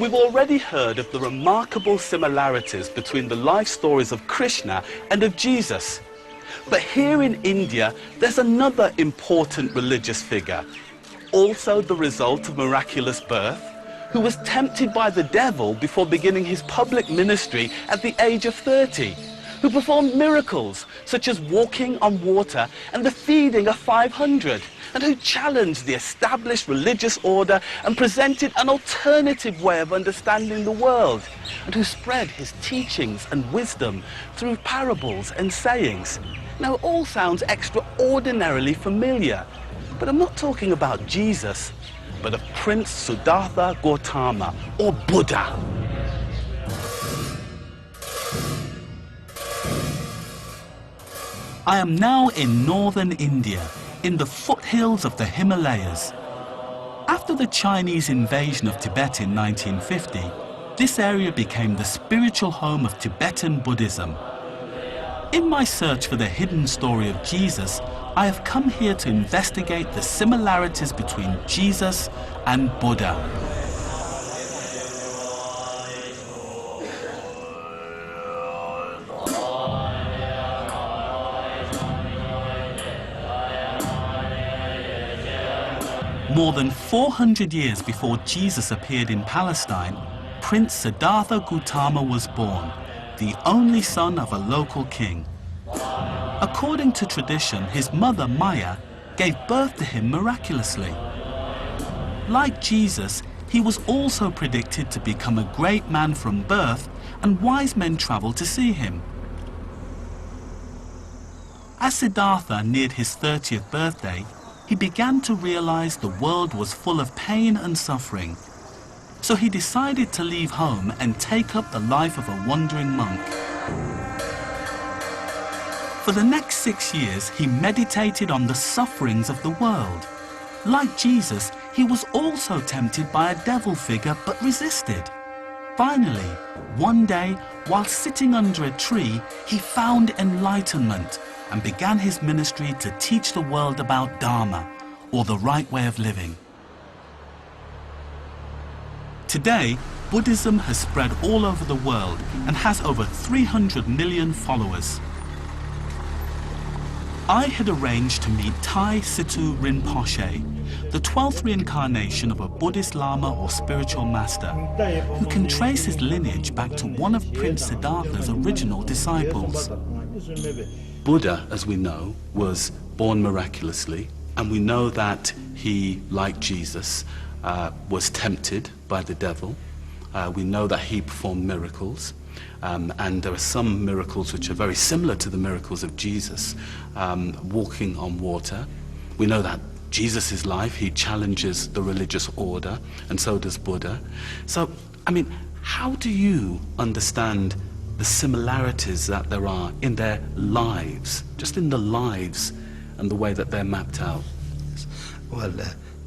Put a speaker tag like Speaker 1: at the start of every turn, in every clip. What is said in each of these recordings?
Speaker 1: We've already heard of the remarkable similarities between the life stories of Krishna and of Jesus. But here in India, there's another important religious figure, also the result of miraculous birth, who was tempted by the devil before beginning his public ministry at the age of 30, who performed miracles such as walking on water and the feeding of 500, and who challenged the established religious order and presented an alternative way of understanding the world, and who spread his teachings and wisdom through parables and sayings. Now, it all sounds extraordinarily familiar, but I'm not talking about Jesus, but of Prince Siddhartha Gautama, or Buddha. I am now in northern India, in the foothills of the Himalayas. After the Chinese invasion of Tibet in 1950, this area became the spiritual home of Tibetan Buddhism. In my search for the hidden story of Jesus, I have come here to investigate the similarities between Jesus and Buddha. More than 400 years before Jesus appeared in Palestine, Prince Siddhartha Gautama was born, the only son of a local king. According to tradition, his mother Maya gave birth to him miraculously. Like Jesus, he was also predicted to become a great man from birth, and wise men traveled to see him. As Siddhartha neared his 30th birthday, he began to realize the world was full of pain and suffering. So he decided to leave home and take up the life of a wandering monk. For the next 6 years, he meditated on the sufferings of the world. Like Jesus, he was also tempted by a devil figure but resisted. Finally, one day, while sitting under a tree, he found enlightenment and began his ministry to teach the world about Dharma, or the right way of living. Today, Buddhism has spread all over the world and has over 300 million followers. I had arranged to meet Thai Situ Rinpoche, the 12th reincarnation of a Buddhist Lama or spiritual master, who can trace his lineage back to one of Prince Siddhartha's original disciples. Buddha, as we know, was born miraculously, and we know that he, like Jesus, was tempted by the devil. We know that he performed miracles, and there are some miracles which are very similar to the miracles of Jesus, walking on water. We know that Jesus' life, he challenges the religious order, and so does Buddha. So, I mean, how do you understand the similarities that there are in their lives, just in the lives and the way that they're mapped out?
Speaker 2: Well,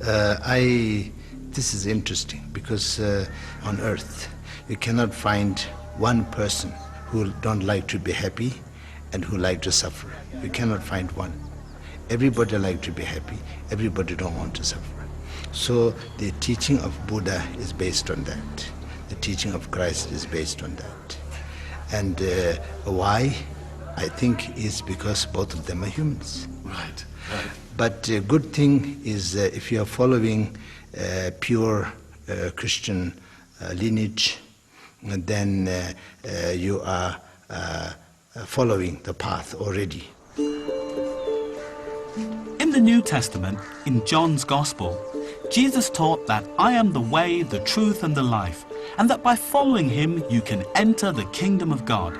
Speaker 2: this is interesting because on earth you cannot find one person who don't like to be happy and who like to suffer. You cannot find one. Everybody like to be happy, everybody don't want to suffer. So the teaching of Buddha is based on that. The teaching of Christ is based on that. And why? I think is because both of them are humans.
Speaker 1: Right.
Speaker 2: But a good thing is if you are following pure Christian lineage, then you are following the path already.
Speaker 1: In the New Testament, in John's Gospel, Jesus taught that I am the way, the truth, and the life, and that by following him you can enter the kingdom of God.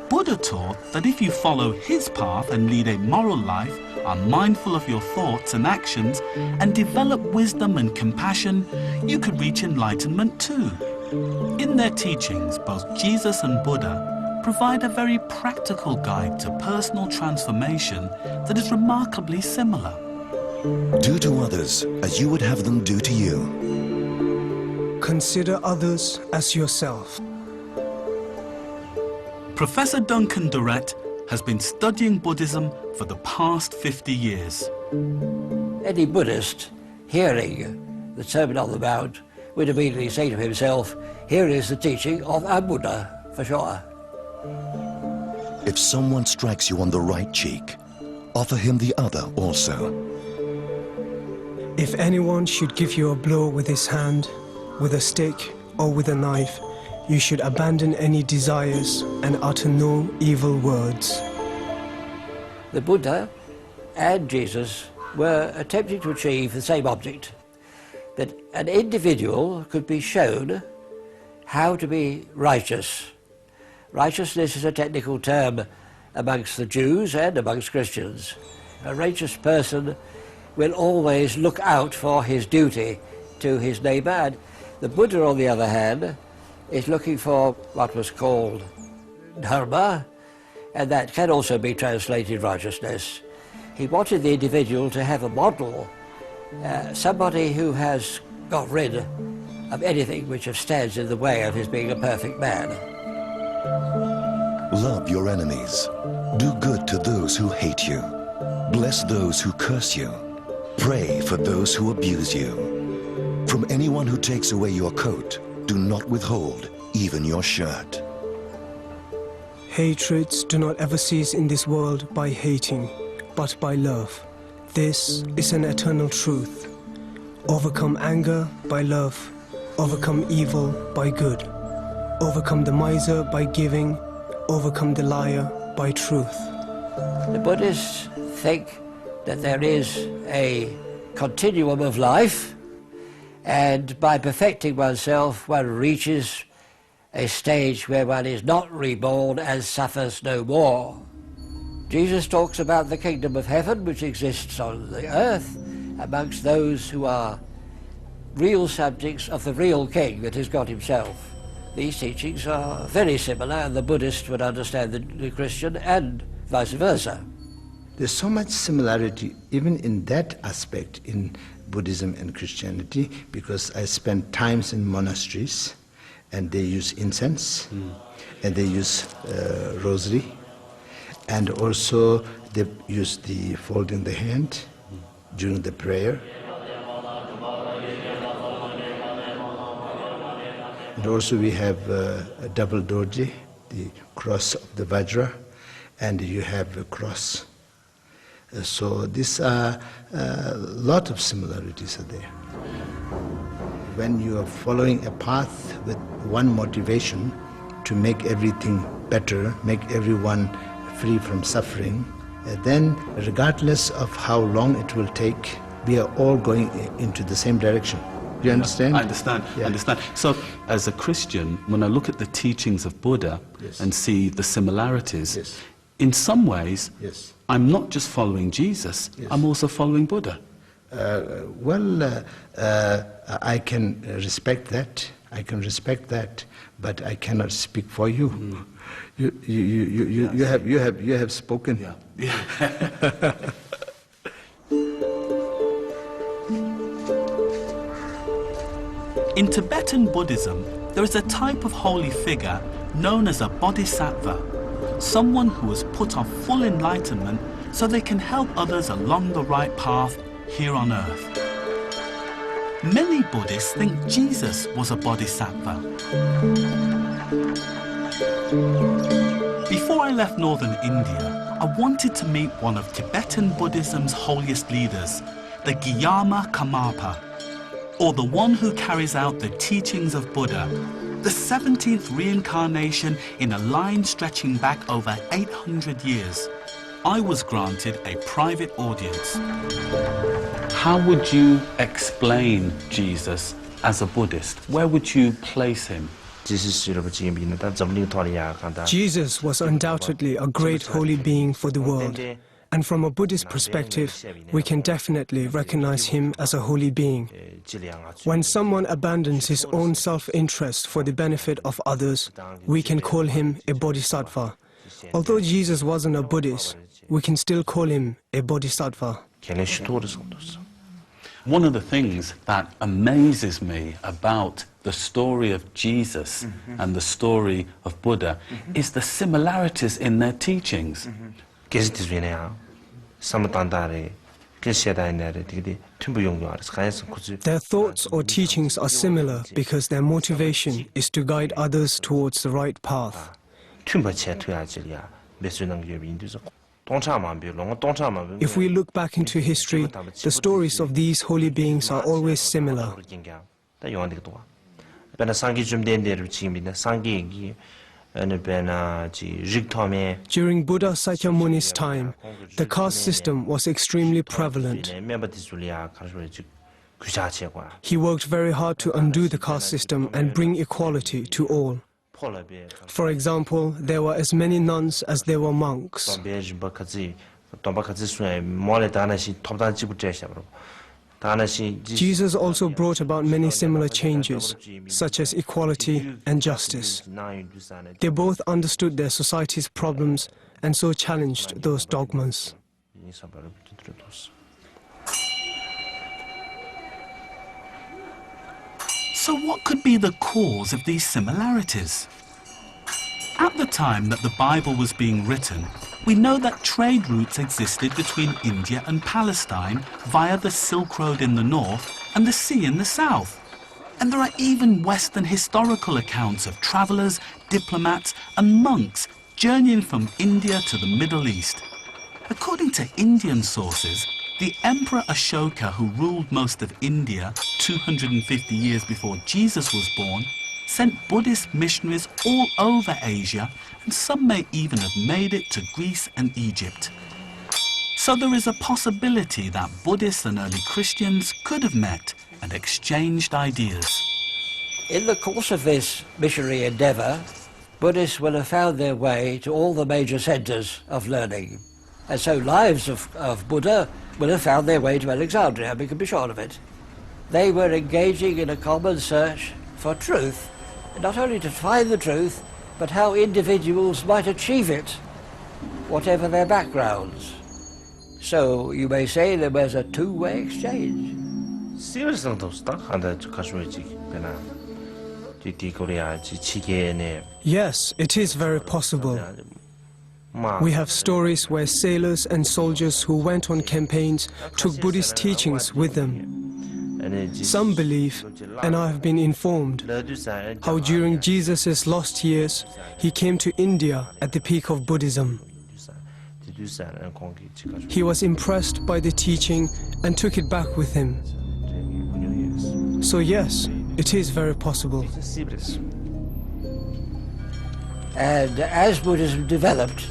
Speaker 1: Buddha taught that if you follow his path and lead a moral life, are mindful of your thoughts and actions, and develop wisdom and compassion, you could reach enlightenment too. In their teachings, both Jesus and Buddha provide a very practical guide to personal transformation that is remarkably similar.
Speaker 3: Do to others as you would have them do to you.
Speaker 4: Consider others as yourself.
Speaker 1: Professor Duncan Durrett has been studying Buddhism for the past 50 years.
Speaker 5: Any Buddhist hearing the Sermon on the Mount would immediately say to himself, here is the teaching of a Buddha, for sure.
Speaker 3: If someone strikes you on the right cheek, offer him the other also.
Speaker 4: If anyone should give you a blow with his hand, with a stick, or with a knife, you should abandon any desires and utter no evil words.
Speaker 5: The Buddha and Jesus were attempting to achieve the same object, that an individual could be shown how to be righteous. Righteousness is a technical term amongst the Jews and amongst Christians. A righteous person will always look out for his duty to his neighbour, and the Buddha, on the other hand, is looking for what was called dharma, and that can also be translated righteousness. He wanted the individual to have a model, somebody who has got rid of anything which stands in the way of his being a perfect man.
Speaker 3: Love your enemies. Do good to those who hate you. Bless those who curse you. Pray for those who abuse you. From anyone who takes away your coat, do not withhold even your shirt.
Speaker 4: Hatreds do not ever cease in this world by hating, but by love. This is an eternal truth. Overcome anger by love. Overcome evil by good. Overcome the miser by giving. Overcome the liar by truth.
Speaker 5: The Buddhists think that there is a continuum of life, and by perfecting oneself, one reaches a stage where one is not reborn and suffers no more. Jesus talks about the kingdom of heaven, which exists on the earth amongst those who are real subjects of the real king that is God himself. These teachings are very similar, and the Buddhist would understand the Christian and vice versa.
Speaker 2: There's so much similarity even in that aspect in Buddhism and Christianity, because I spent times in monasteries and they use incense and they use rosary, and also they use the folding the hand during the prayer. And also we have a double dorje, the cross of the Vajra, and you have a cross. So these are a lot of similarities are there. When you are following a path with one motivation to make everything better, make everyone free from suffering, then regardless of how long it will take, we are all going into the same direction. Do you understand?
Speaker 1: I understand.
Speaker 2: Yeah.
Speaker 1: I understand. So, as a Christian, when I look at the teachings of Buddha and see the similarities, in some ways, I'm not just following Jesus, I'm also following Buddha.
Speaker 2: I can respect that. I can respect that, but I cannot speak for you. You have spoken.
Speaker 1: Yeah. In Tibetan Buddhism, there is a type of holy figure known as a bodhisattva, someone who has put off full enlightenment so they can help others along the right path here on earth. Many Buddhists think Jesus was a bodhisattva. Before I left northern India, I wanted to meet one of Tibetan Buddhism's holiest leaders, the Gyama Karmapa, or the one who carries out the teachings of Buddha, the 17th reincarnation in a line stretching back over 800 years. I was granted a private audience. How would you explain Jesus as a Buddhist? Where would you place him?
Speaker 4: Jesus was undoubtedly a great holy being for the world. And from a Buddhist perspective, we can definitely recognize him as a holy being. When someone abandons his own self-interest for the benefit of others, we can call him a bodhisattva. Although Jesus wasn't a Buddhist, we can still call him a bodhisattva.
Speaker 1: One of the things that amazes me about the story of Jesus and the story of Buddha is the similarities in their teachings.
Speaker 4: Their thoughts or teachings are similar because their motivation is to guide others towards the right path. If we look back into history, the stories of these holy beings are always similar. During Buddha Sakyamuni's time, the caste system was extremely prevalent. He worked very hard to undo the caste system and bring equality to all. For example, there were as many nuns as there were monks. Jesus also brought about many similar changes, such as equality and justice. They both understood their society's problems and so challenged those dogmas.
Speaker 1: So what could be the cause of these similarities? At the time that the Bible was being written, we know that trade routes existed between India and Palestine via the Silk Road in the north and the sea in the south. And there are even Western historical accounts of travelers, diplomats and monks journeying from India to the Middle East. According to Indian sources, the Emperor Ashoka, who ruled most of India 250 years before Jesus was born, sent Buddhist missionaries all over Asia, and some may even have made it to Greece and Egypt. So there is a possibility that Buddhists and early Christians could have met and exchanged ideas.
Speaker 5: In the course of this missionary endeavour, Buddhists will have found their way to all the major centres of learning. And so lives of Buddha will have found their way to Alexandria, we can be sure of it. They were engaging in a common search for truth, not only to find the truth, but how individuals might achieve it, whatever their backgrounds. So you may say there was a two-way exchange.
Speaker 4: Yes, it is very possible. We have stories where sailors and soldiers who went on campaigns took Buddhist teachings with them. Some believe, and I have been informed, how during Jesus' lost years, he came to India at the peak of Buddhism. He was impressed by the teaching and took it back with him. So yes, it is very possible.
Speaker 5: And as Buddhism developed,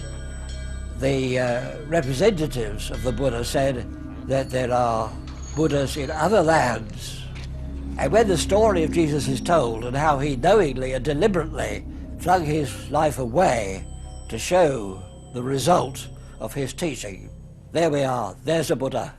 Speaker 5: the representatives of the Buddha said that there are Buddhas in other lands. And when the story of Jesus is told and how he knowingly and deliberately flung his life away to show the result of his teaching, there we are, there's a Buddha.